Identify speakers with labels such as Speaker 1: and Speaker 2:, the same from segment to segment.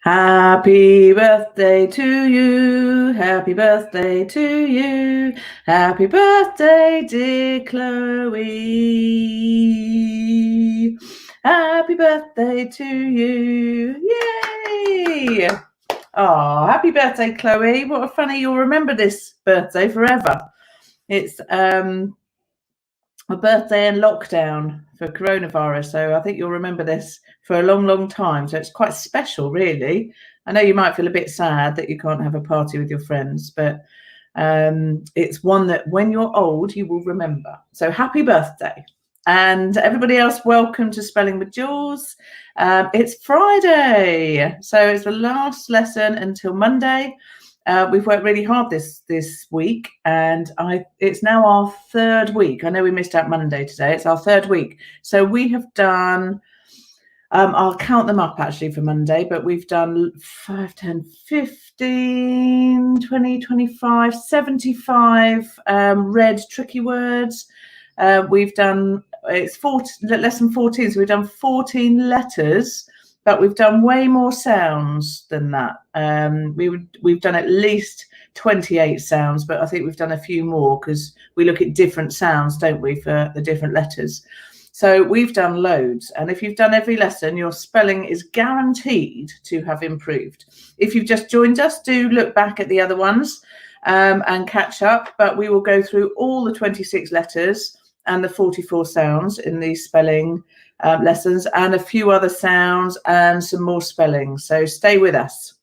Speaker 1: Happy birthday to you, happy birthday to you, happy birthday, dear Chloe. Happy birthday to you. Yay! Oh, happy birthday, Chloe. What a funny, you'll remember this birthday forever. It's a birthday in lockdown for coronavirus, so I think you'll remember this for a long, long time. So it's quite special, really. I know you might feel a bit sad that you can't have a party with your friends, but it's one that when you're old, you will remember. So happy birthday. And everybody else, welcome to Spelling with Jules. It's Friday, so it's the last lesson until Monday. We've worked really hard this week, and it's now our third week. I know we missed out Monday today. It's our third week. So we have done, I'll count them up actually for Monday, but we've done 5, 10, 15, 20, 25, 75 read tricky words. We've done, it's lesson 14, so we've done 14 letters, but we've done way more sounds than that. We've done at least 28 sounds, but I think we've done a few more because we look at different sounds, don't we, for the different letters. So we've done loads. And if you've done every lesson, your spelling is guaranteed to have improved. If you've just joined us, do look back at the other ones and catch up. But we will go through all the 26 letters and the 44 sounds in these spelling lessons, and a few other sounds and some more spelling. So stay with us.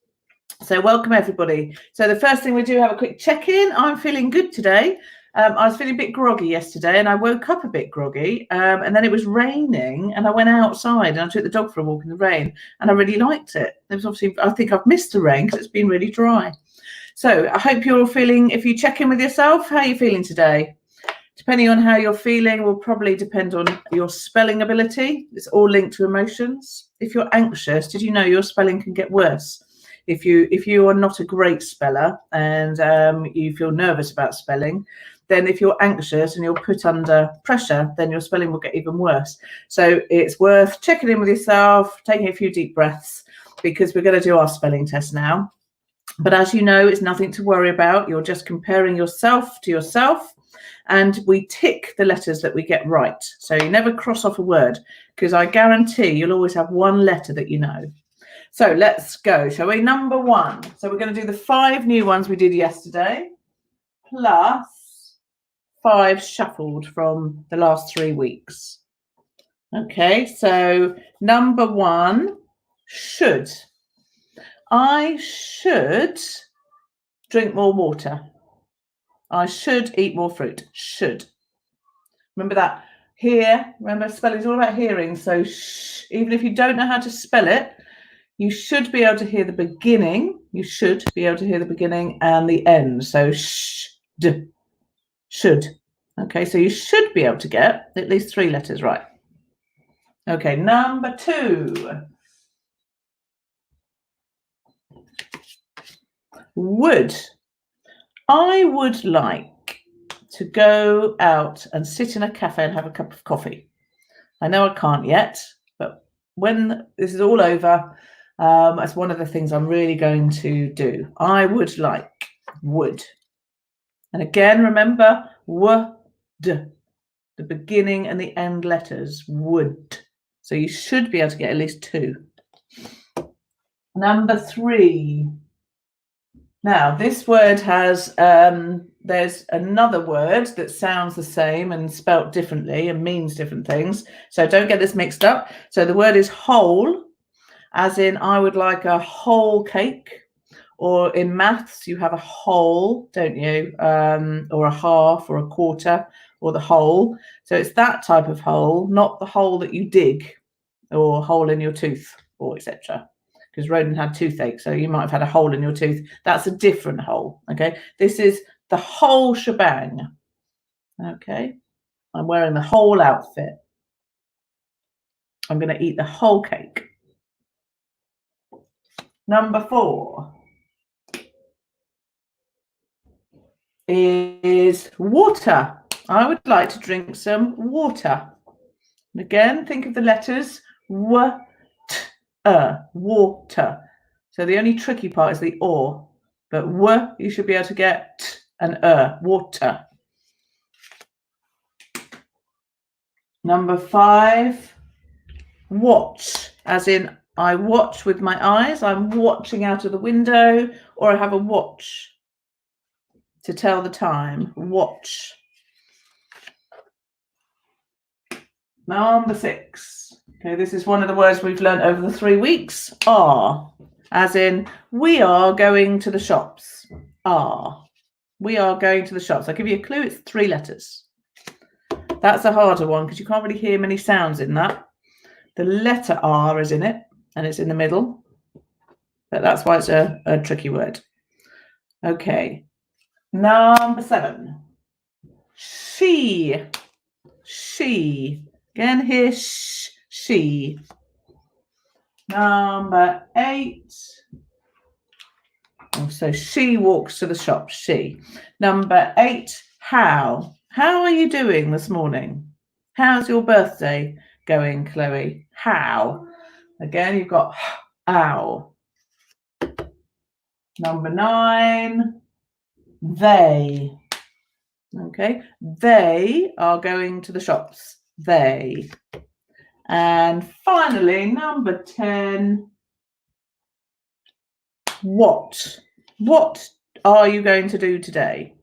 Speaker 1: So welcome everybody. So the first thing we do, have a quick check-in. I'm feeling good today. I was feeling a bit groggy yesterday, and I woke up a bit groggy, and then it was raining, and I went outside and I took the dog for a walk in the rain, and I really liked it. It was obviously, I think I've missed the rain because it's been really dry. So I hope you're feeling, if you check in with yourself, how are you feeling today? Depending on how you're feeling will probably depend on your spelling ability. It's all linked to emotions. If you're anxious, did you know your spelling can get worse? If you are not a great speller and you feel nervous about spelling, then if you're anxious and you're put under pressure, then your spelling will get even worse. So it's worth checking in with yourself, taking a few deep breaths, because we're going to do our spelling test now. But as you know, it's nothing to worry about. You're just comparing yourself to yourself. And we tick the letters that we get right. So you never cross off a word, because I guarantee you'll always have one letter that you know. So let's go, shall we? Number 1. So we're going to do the 5 new ones we did yesterday, plus 5 shuffled from the last 3 weeks. Okay, so number 1, should. I should drink more water. I should eat more fruit. Should. Remember that. Hear. Remember, spelling is all about hearing. So even if you don't know how to spell it, you should be able to hear the beginning. You should be able to hear the beginning and the end. So should. Okay, so you should be able to get at least 3 letters right. Okay, number 2. Would. I would like to go out and sit in a cafe and have a cup of coffee. I know I can't yet, but when this is all over, that's one of the things I'm really going to do. I would like, would. And again, remember, would, the beginning and the end letters, would. So you should be able to get at least 2. Number 3. Now, this word has, there's another word that sounds the same and spelt differently and means different things. So don't get this mixed up. So the word is whole, as in I would like a whole cake. Or in maths, you have a whole, don't you? Or a half or a quarter or the whole. So it's that type of hole, not the hole that you dig or hole in your tooth or etc. Because Roden had toothache, so you might have had a hole in your tooth. That's a different hole, okay? This is the whole shebang, okay? I'm wearing the whole outfit. I'm going to eat the whole cake. Number 4 is water. I would like to drink some water. And again, think of the letters water. So the only tricky part is the or. But w, you should be able to get t and water. Number 5, watch, as in I watch with my eyes. I'm watching out of the window, or I have a watch to tell the time. Watch. Number 6. Okay, this is one of the words we've learned over the 3 weeks. Are, as in we are going to the shops. Are. We are going to the shops. I'll give you a clue. It's 3 letters. That's a harder one because you can't really hear many sounds in that. The letter R is in it, and it's in the middle. But that's why it's a tricky word. Okay. Number 7. She. She. Again here, she. Number 8. Oh, so she walks to the shop. She. Number 8. How. How are you doing this morning? How's your birthday going, Chloe? How. Again, you've got ow. Number 9. They. Okay. They are going to the shops. They. And finally, number 10. What? What are you going to do today?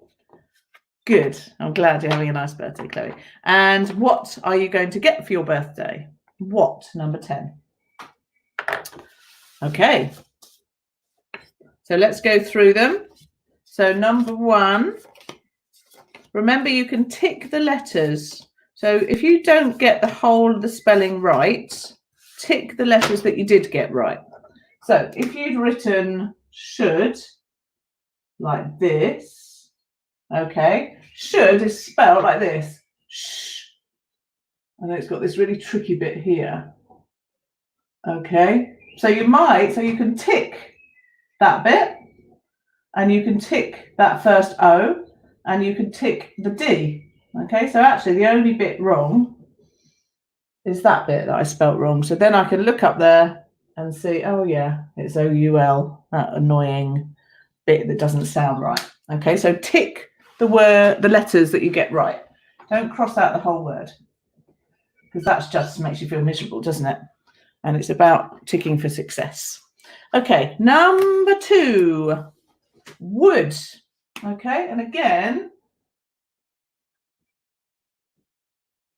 Speaker 1: Good. I'm glad you're having a nice birthday, Chloe. And what are you going to get for your birthday? What? Number 10. Okay. So let's go through them. So number 1, remember you can tick the letters. So if you don't get the whole of the spelling right, tick the letters that you did get right. So if you'd written should, like this, okay, should is spelled like this, shh, and it's got this really tricky bit here, okay, so you can tick that bit, and you can tick that first O, and you can tick the D, okay, so actually the only bit wrong is that bit that I spelt wrong, so then I can look up there and see, oh yeah, it's O-U-L, that annoying bit that doesn't sound right. Okay, so tick the letters that you get right. Don't cross out the whole word, because that just makes you feel miserable, doesn't it? And it's about ticking for success. Okay, number 2, would. Okay, and again,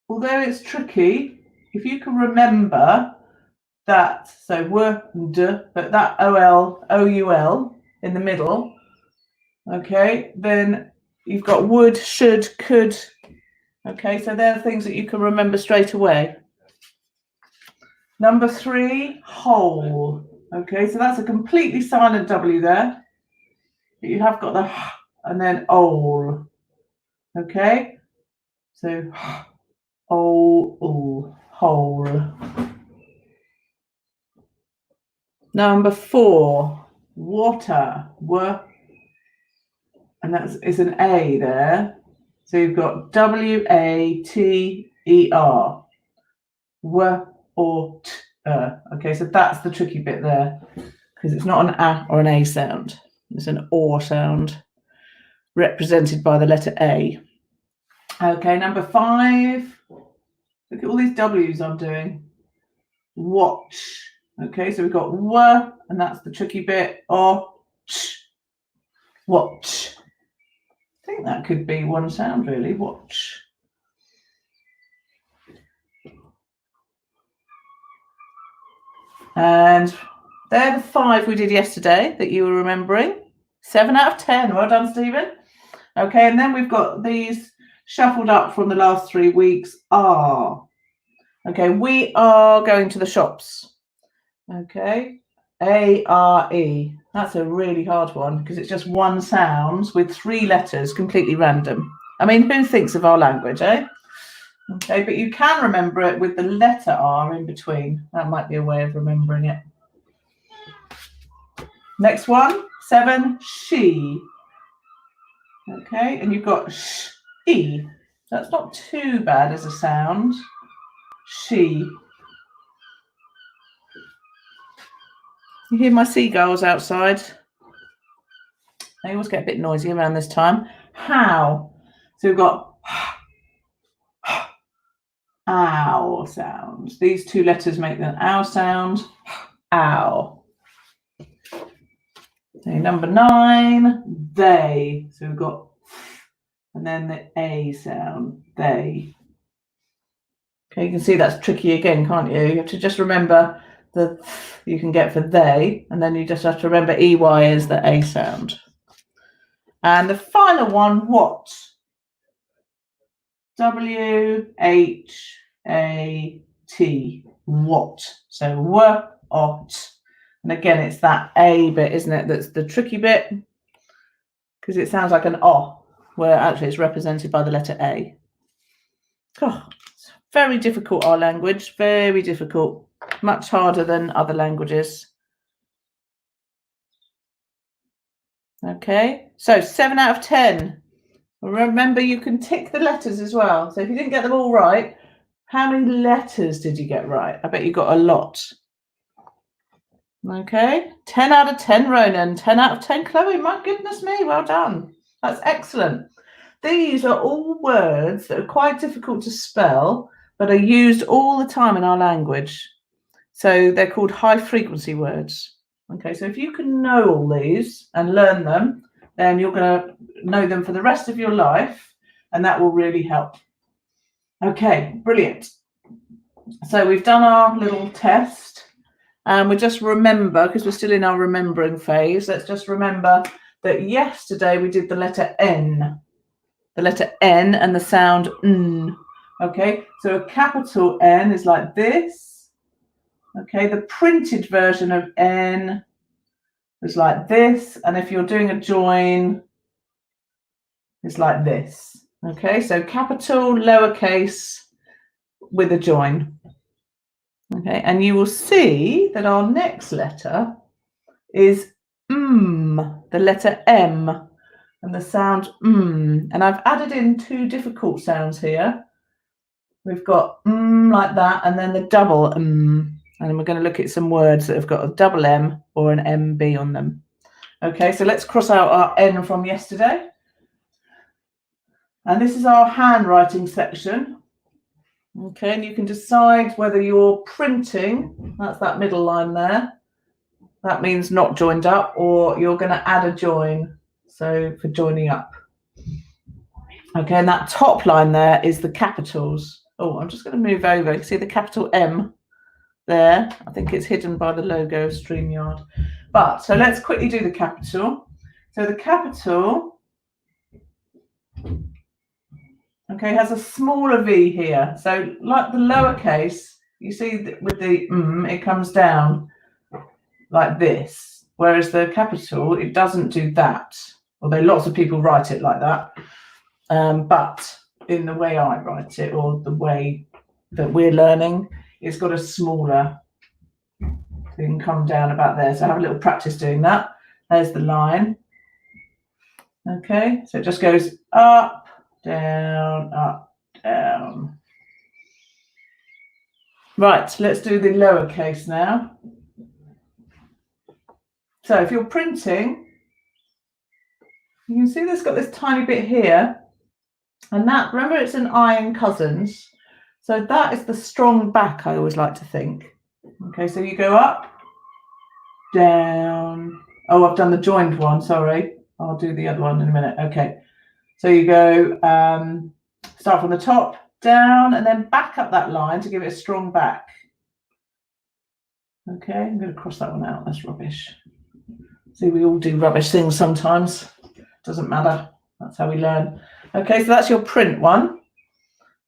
Speaker 1: although it's tricky, if you can remember that, so would, but that O-L in the middle, okay, then you've got would, should, could. Okay, so they're the things that you can remember straight away. Number 3, whole. Okay, so that's a completely silent W there. But you have got the h and then ol. Okay, so ol, whole. Number 4, water. And it's an A there. So you've got W-A-T-E-R. Okay, so that's the tricky bit there, because it's not an A or an A sound. It's an OR sound, represented by the letter A. Okay, number 5. Look at all these W's I'm doing. Watch. Okay, so we've got W, and that's the tricky bit. Or watch. I think that could be one sound, really. Watch. And they're the 5 we did yesterday that you were remembering. 7 out of 10. Well done, Stephen. Okay, and then we've got these shuffled up from the last 3 weeks. Are. Okay, we are going to the shops. Okay, A-R-E. That's a really hard one because it's just one sound with 3 letters, completely random. I mean, who thinks of our language, eh? Okay, but you can remember it with the letter R in between. That might be a way of remembering it. Next one, 7, she. Okay, and you've got sh-e. That's not too bad as a sound. She. You hear my seagulls outside? They always get a bit noisy around this time. How? So we've got ow sounds. These two letters make the ow sound. Ow. Okay, number 9, they. So we've got, and then the A sound, they. Okay, you can see that's tricky again, can't you? You have to just remember the you can get for they, and then you just have to remember EY is the A sound. And the final one, what? W-H-A-T, what? So what? And again, it's that A bit, isn't it? That's the tricky bit, because it sounds like an O, where actually it's represented by the letter A. Oh, it's very difficult, our language, very difficult. Much harder than other languages. Okay, so 7 out of 10. Remember, you can tick the letters as well. So if you didn't get them all right, how many letters did you get right? I bet you got a lot. Okay, 10 out of 10, Ronan. 10 out of 10, Chloe. My goodness me, well done. That's excellent. These are all words that are quite difficult to spell, but are used all the time in our language. So they're called high frequency words. Okay, so if you can know all these and learn them, then you're going to know them for the rest of your life, and that will really help. Okay, brilliant. So we've done our little test, and we just remember, because we're still in our remembering phase, let's just remember that yesterday we did the letter N. The letter N and the sound N. Okay, so a capital N is like this. Okay, the printed version of N is like this, and if you're doing a join, it's like this. Okay, so capital, lowercase with a join. Okay, and you will see that our next letter is the letter M, and the sound and I've added in 2 difficult sounds here. We've got like that, and then the double and we're going to look at some words that have got a double M or an MB on them. Okay, so let's cross out our N from yesterday. And this is our handwriting section. Okay, and you can decide whether you're printing, that's that middle line there. That means not joined up, or you're going to add a join, so for joining up. Okay, and that top line there is the capitals. Oh, I'm just going to move over. You see the capital M there? I think it's hidden by the logo of StreamYard. But so let's quickly do the capital. So the capital, okay, has a smaller V here. So like the lowercase, you see with the it comes down like this, whereas the capital, it doesn't do that. Although lots of people write it like that. But in the way I write it, or the way that we're learning, it's got a smaller, so you can come down about there. So have a little practice doing that. There's the line. Okay, so it just goes up, down, up, down. Right, let's do the lowercase now. So if you're printing, you can see there's got this tiny bit here. And that, remember, it's an I in cousins. So that is the strong back, I always like to think. Okay, so you go up, down. Oh, I've done the joined one, sorry. I'll do the other one in a minute. Okay, so you go, start from the top, down, and then back up that line to give it a strong back. Okay, I'm going to cross that one out. That's rubbish. See, we all do rubbish things sometimes. Doesn't matter. That's how we learn. Okay, so that's your print one.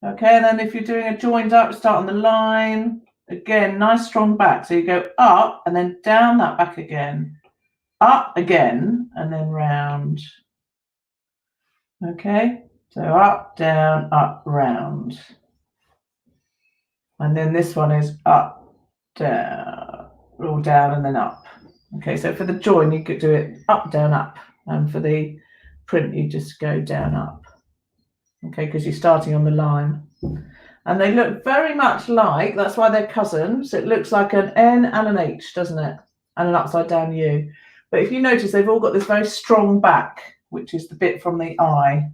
Speaker 1: Okay, and then if you're doing a joined up, start on the line. Again, nice strong back. So you go up and then down that back again. Up again and then round. Okay, so up, down, round. And then this one is up, down, all down and then up. Okay, so for the join, you could do it up, down, up. And for the print, you just go down, up. Okay, because you're starting on the line. And they look very much like, that's why they're cousins. It looks like an N and an H, doesn't it? and an upside down U. But if you notice, they've all got this very strong back, which is the bit from the I.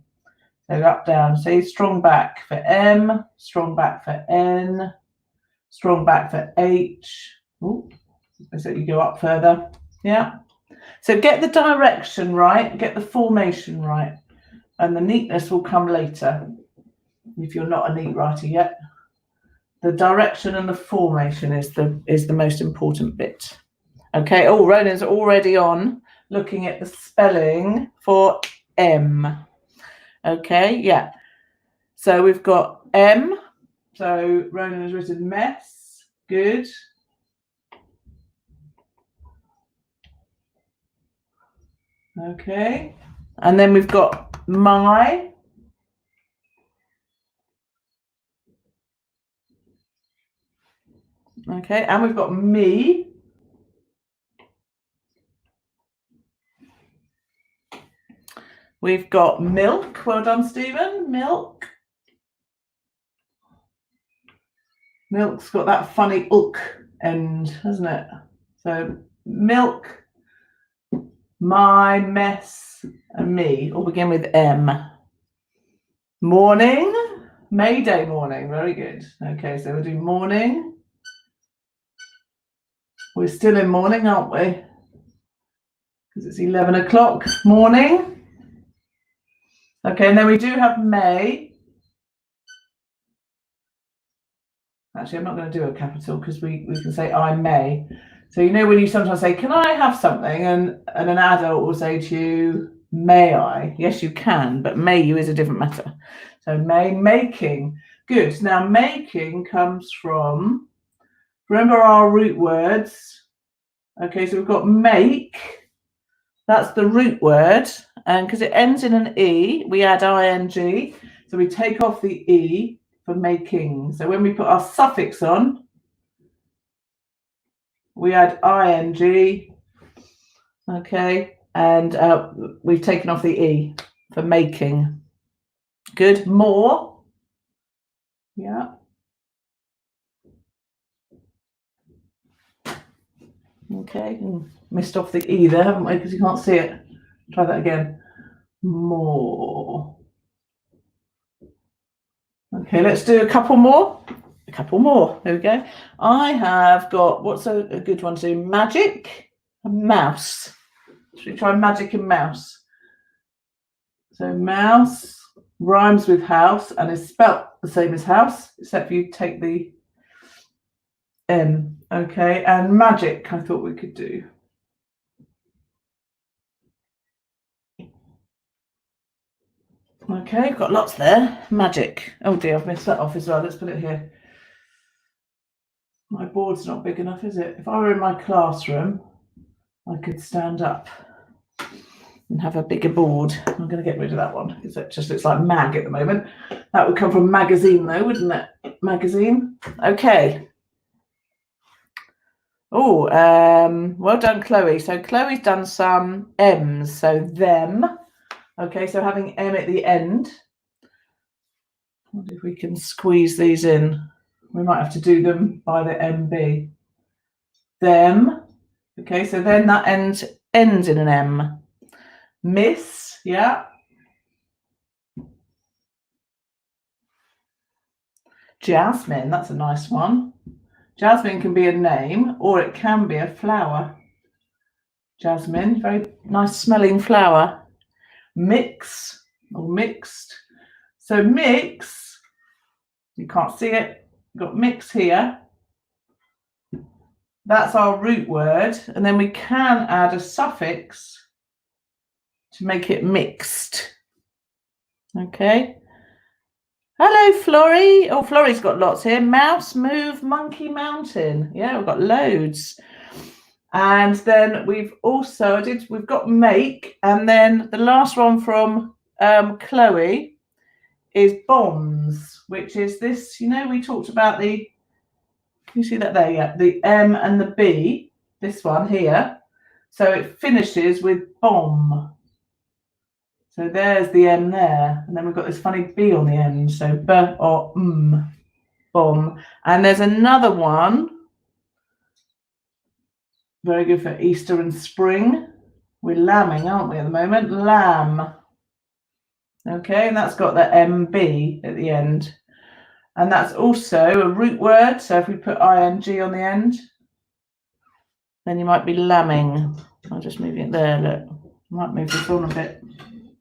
Speaker 1: So up, down. So strong back for M, strong back for N, strong back for H. Ooh, so you go up further. Yeah. So get the direction right, get the formation right, and the neatness will come later if you're not a neat writer yet. The direction and the formation is the most important bit. Okay. Oh, Ronan's already on looking at the spelling for M. Okay. Yeah. So we've got M. So Ronan has written mess. Good. Okay. And then we've got my. Okay. And we've got me. We've got milk. Well done, Stephen. Milk. Milk's got that funny ook end, hasn't it? So milk, my, mess, and me all begin with M. Morning, May Day morning. Very good. Okay, so we'll do morning. We're still in morning, aren't we? Because it's 11 o'clock. Morning. Okay, and then we do have May. Actually, I'm not going to do a capital because we can say I may. So you know when you sometimes say, can I have something? And an adult will say to you, may I? Yes, you can, but may you is a different matter. So may, making. Good. Now making comes from, remember our root words. Okay, so we've got make. That's the root word. And because it ends in an E, we add ing. So we take off the E for making. So when we put our suffix on, we add ing. Okay, and we've taken off the E for making. Good. More. Yeah. Okay, missed off the E there, haven't we? Because you can't see it. Try that again. More. Okay, let's do a couple more. A couple more. There we go. I have got, what's a good one to do? Magic and mouse. Should we try magic and mouse? So mouse rhymes with house and is spelt the same as house, except you take the M. Okay, and magic I thought we could do. Okay, got lots there. Magic. Oh dear, I've missed that off as well. Let's put it here. My board's not big enough, is it? If I were in my classroom, I could stand up and have a bigger board. I'm going to get rid of that one because it just looks like mag at the moment. That would come from magazine though, wouldn't it? Magazine. Okay. Oh, well done, Chloe. So Chloe's done some M's. So them. Okay, so having M at the end. I wonder if we can squeeze these in. We might have to do them by the MB. Them. Okay, so then that ends in an M. Miss, yeah. Jasmine, that's a nice one. Jasmine can be a name or it can be a flower. Jasmine, very nice smelling flower. Mix or mixed. So mix, you can't see it, we've got mix here. That's our root word. And then we can add a suffix to make it mixed. Okay. Hello, Florrie. Oh, Florrie's got lots here. Mouse, move, monkey, mountain. Yeah, we've got loads. And then we've also, we've got make. And then the last one from Chloe is bombs, which is this, you know, we talked about the, you see that there? Yeah, the M and the B, this one here. So it finishes with bomb. So there's the M there, and then we've got this funny B on the end. So B or bomb. And there's another one. Very good for Easter and spring. We're lambing, aren't we, at the moment? Lamb. Okay, and that's got the MB at the end. And that's also a root word. So if we put ing on the end, then you might be lambing. I'll just move it there, look. I might move this on a bit.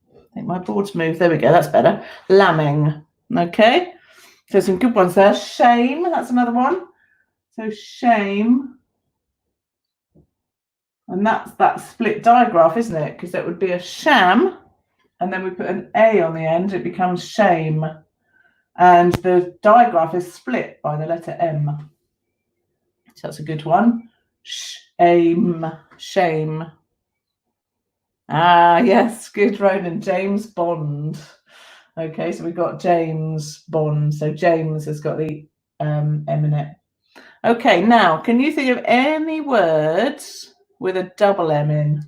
Speaker 1: I think my board's moved. There we go, that's better. Lambing. Okay, so some good ones there. Shame, that's another one. So shame. And that's that split digraph, isn't it? Because that would be a sham. And then we put an A on the end, it becomes shame. And the digraph is split by the letter M. So that's a good one. Shame, shame. Ah, yes, good, Ronan. James Bond. Okay, so we've got James Bond. So James has got the M in it. Okay, now, can you think of any words with a double M in?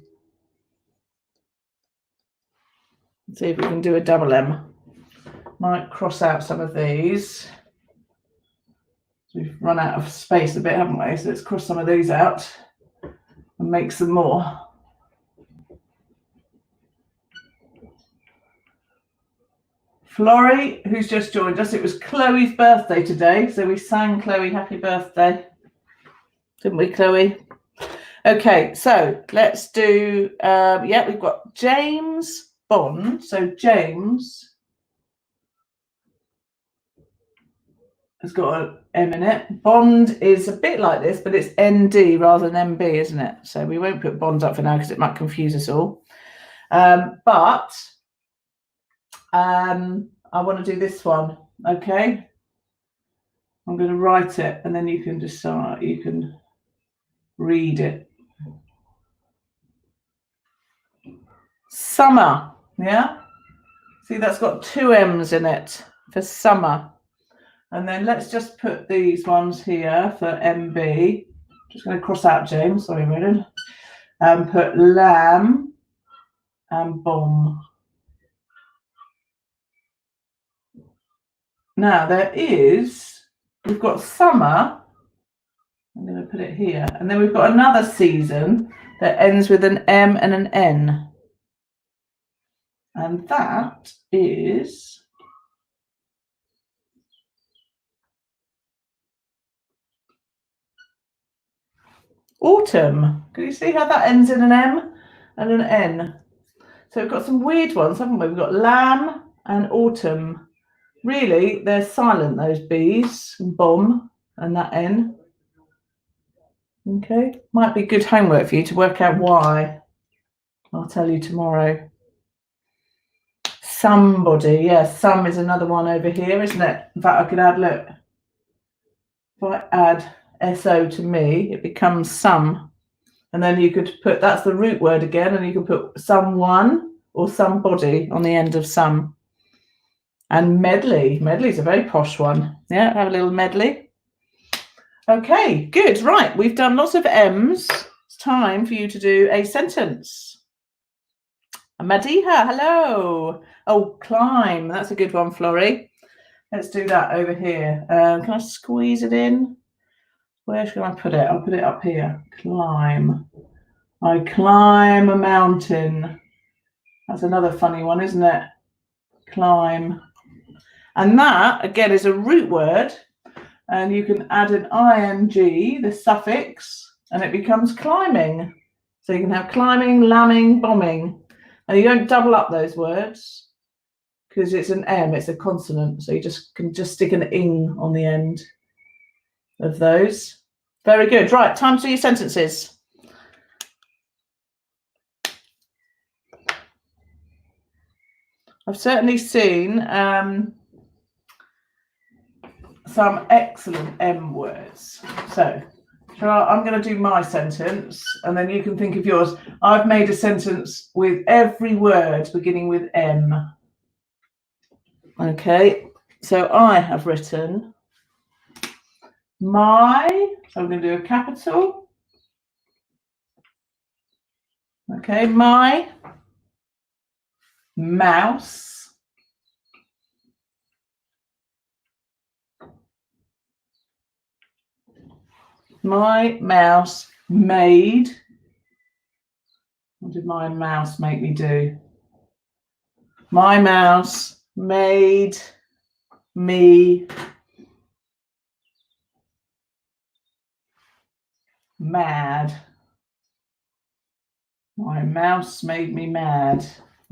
Speaker 1: Let's see if we can do a double M. Might cross out some of these. We've run out of space a bit, haven't we? So let's cross some of these out and make some more. Florrie, who's just joined us, it was Chloe's birthday today, so we sang Chloe happy birthday. Didn't we, Chloe? Okay, so let's do, yeah, we've got James Bond. So James has got an M in it. Bond is a bit like this, but it's ND rather than MB, isn't it? So we won't put Bond up for now because it might confuse us all. I want to do this one, okay? I'm going to write it and then you can decide, you can read it. Summer, yeah? See, that's got two M's in it for summer. And then let's just put these ones here for MB. Just going to cross out James, sorry, Ronan. And put lamb and bomb. Now we've got summer. I'm going to put it here. And then we've got another season that ends with an M and an N. And that is autumn. Can you see how that ends in an M and an N? So we've got some weird ones, haven't we? We've got lamb and autumn. Really, they're silent, those B's, and bomb and that N. Okay, might be good homework for you to work out why. I'll tell you tomorrow. Somebody, yes, some is another one over here, isn't it? In fact, I could add, look, if I add SO to me, it becomes some. And then you could put, that's the root word again, and you can put someone or somebody on the end of some. And medley. Medley's a very posh one. Yeah, have a little medley. Okay, good. Right, we've done lots of M's. It's time for you to do a sentence. Madiha, hello. Oh, climb. That's a good one, Florrie. Let's do that over here. Can I squeeze it in? Where should I put it? I'll put it up here. Climb. I climb a mountain. That's another funny one, isn't it? Climb. And that, again, is a root word. And you can add an ing, the suffix, and it becomes climbing. So you can have climbing, lambing, bombing. And you don't double up those words because it's an M, it's a consonant. So you can just stick an ing on the end of those. Very good. Right, time to do your sentences. I've certainly seen some excellent M words. So I'm going to do my sentence and then you can think of yours. I've made a sentence with every word beginning with M. Okay, so I have written my, so I'm going to do a capital. Okay, my mouse made. What did my mouse make me do? My mouse made me mad. My mouse made me mad.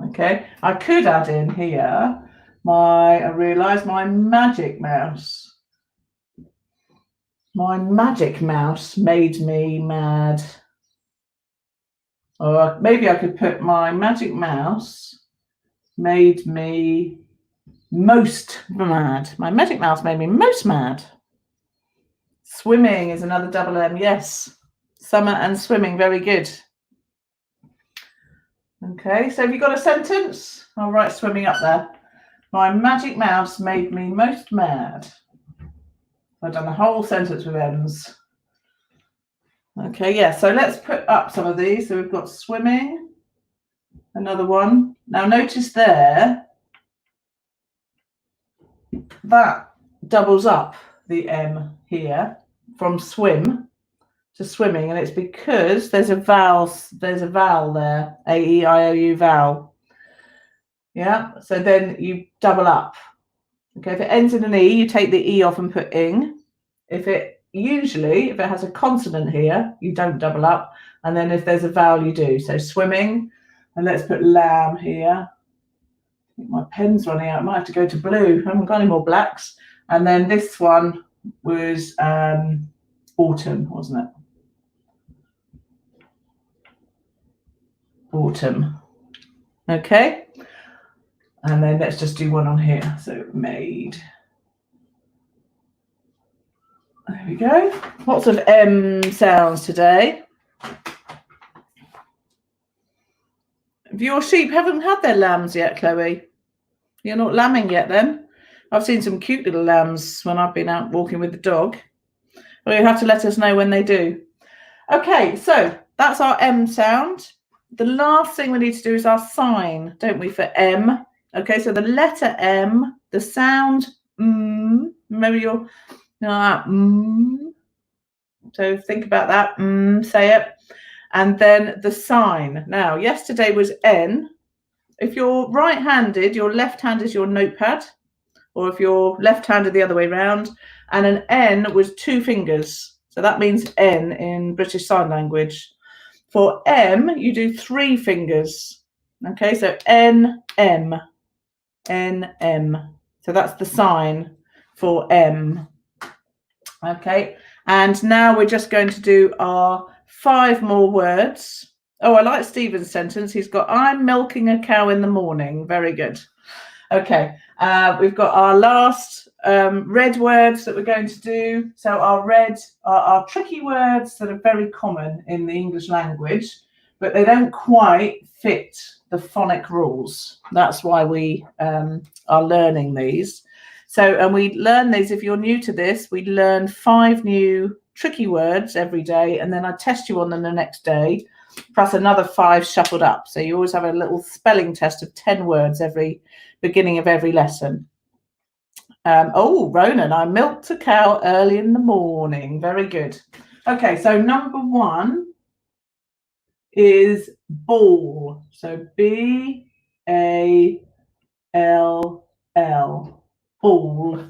Speaker 1: Okay, I could add in here I realised my magic mouse. My magic mouse made me mad. Or maybe I could put my magic mouse made me most mad. My magic mouse made me most mad. Swimming is another double M. Yes. Summer and swimming. Very good. Okay, so have you got a sentence? I'll write swimming up there. My magic mouse made me most mad. I've done the whole sentence with M's. Okay, yeah, so let's put up some of these. So we've got swimming, another one. Now notice there, that doubles up the M here from swim to swimming, and it's because there's a vowel there, A-E-I-O-U vowel. Yeah, so then you double up. Okay, if it ends in an E, you take the E off and put ing. If it has a consonant here, you don't double up. And then if there's a vowel, you do. So swimming, and let's put lamb here. I think my pen's running out. I might have to go to blue. I haven't got any more blacks. And then this one was autumn, wasn't it? Autumn. Okay. And then let's just do one on here. So made. There we go. Lots of M sounds today. Your sheep haven't had their lambs yet, Chloe. You're not lambing yet then? I've seen some cute little lambs when I've been out walking with the dog. Well, you have to let us know when they do. Okay, so that's our M sound. The last thing we need to do is our sign, don't we, for M? Okay, so the letter M, the sound maybe you're so think about that, say it. And then the sign. Now, yesterday was N. If you're right-handed, your left hand is your notepad, or if you're left-handed the other way around, and an N was 2 fingers. So that means N in British Sign Language. For M, you do 3 fingers. Okay, so N, M, N, M. So that's the sign for M. Okay, and now we're just going to do our 5 more words. Oh, I like Stephen's sentence. He's got, I'm milking a cow in the morning. Very good. Okay, we've got our last red words that we're going to do. So our red are our tricky words that are very common in the English language, but they don't quite fit the phonic rules. That's why we are learning these. So, and we learn these, if you're new to this, we learn 5 new tricky words every day, and then I test you on them the next day, plus another 5 shuffled up. So you always have a little spelling test of 10 words every beginning of every lesson. Oh, Ronan, I milked a cow early in the morning. Very good. Okay, so number 1 is ball. So B-A-L-L. Ball.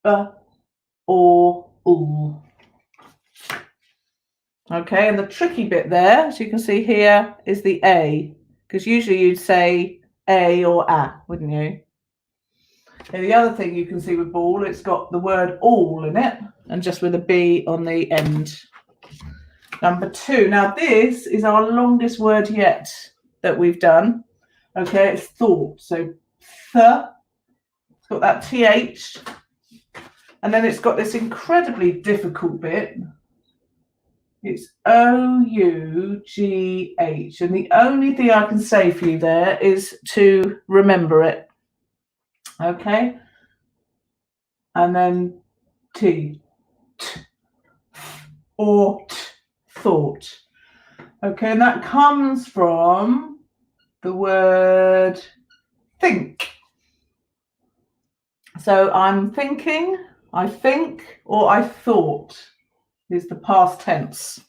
Speaker 1: B-or-all. Okay, and the tricky bit there, as you can see here, is the A, because usually you'd say A or A, wouldn't you? And the other thing you can see with ball, it's got the word all in it, and just with a B on the end. Number 2. Now this is our longest word yet that we've done. Okay, it's thought. So th, it's got that TH, and then it's got this incredibly difficult bit. It's O-U-G-H, and the only thing I can say for you there is to remember it. Okay, and then T, or thought. Okay, and that comes from the word think. So I'm thinking, I think, or I thought. is the past tense.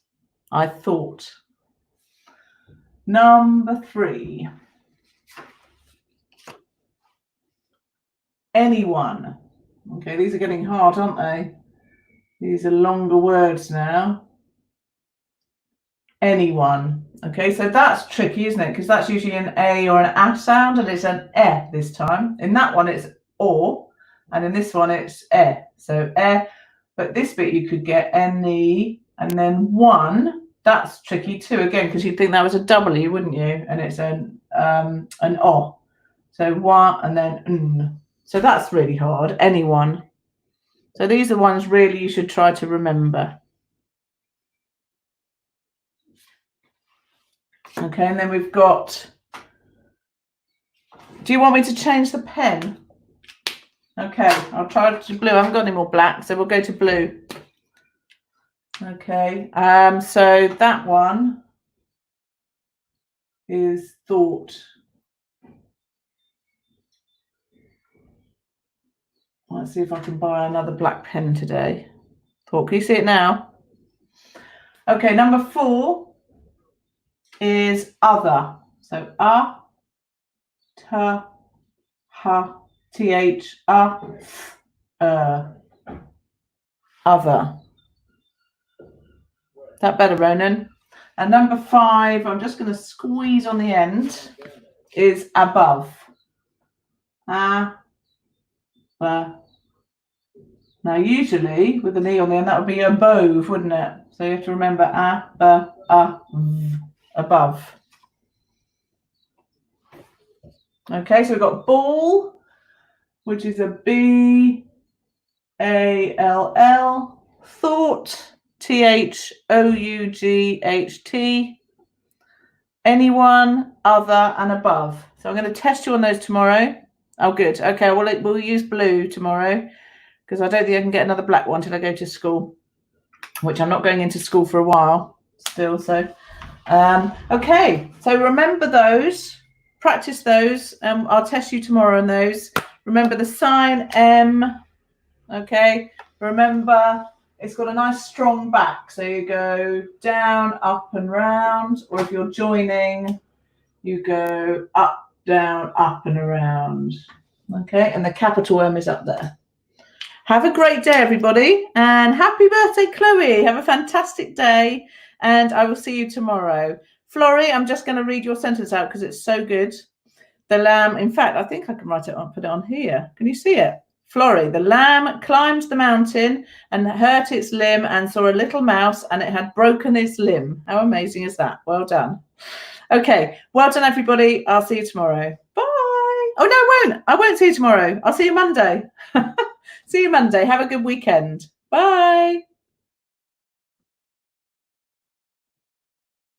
Speaker 1: I thought. Number 3. Anyone. Okay, these are getting hard, aren't they? These are longer words now. Anyone. Okay, so that's tricky, isn't it? Because that's usually an A or an A sound, and it's an E this time. In that one, it's O, and in this one, it's E. So E, but this bit you could get any, and then one. That's tricky too, again, because you'd think that was a W, wouldn't you? And it's an O. So one, and then N. So that's really hard. Anyone. So these are ones really you should try to remember. Okay, and then we've got, do you want me to change the pen? Okay, I'll try to blue. I haven't got any more black, so we'll go to blue. Okay, so that one is thought. Let's see if I can buy another black pen today. Thought, can you see it now? Okay, number 4 is other. So t, h, other. That better, Ronan? And number 5, I'm just going to squeeze on the end, is above. Now, usually with an E on the end, that would be above, wouldn't it? So you have to remember above. Okay, so we've got ball, which is a B-A-L-L, thought, T-H-O-U-G-H-T, anyone, other, and above. So I'm going to test you on those tomorrow. Oh, good. Okay, we'll use blue tomorrow, because I don't think I can get another black one till I go to school, which I'm not going into school for a while still. So, okay. So remember those, practice those. I'll test you tomorrow on those. Remember the sign M. Okay. Remember it's got a nice strong back. So you go down, up and round, or if you're joining, you go up, down, up and around. Okay. And the capital M is up there. Have a great day, everybody, and happy birthday, Chloe. Have a fantastic day, and I will see you tomorrow. Florrie, I'm just going to read your sentence out because it's so good. The lamb, in fact, I think I can write it on, put it on here. Can you see it? Florrie, the lamb climbed the mountain and hurt its limb and saw a little mouse and it had broken its limb. How amazing is that? Well done. Okay, well done, everybody. I'll see you tomorrow. Bye. Oh, no, I won't. I won't see you tomorrow. I'll see you Monday. See you Monday. Have a good weekend. Bye.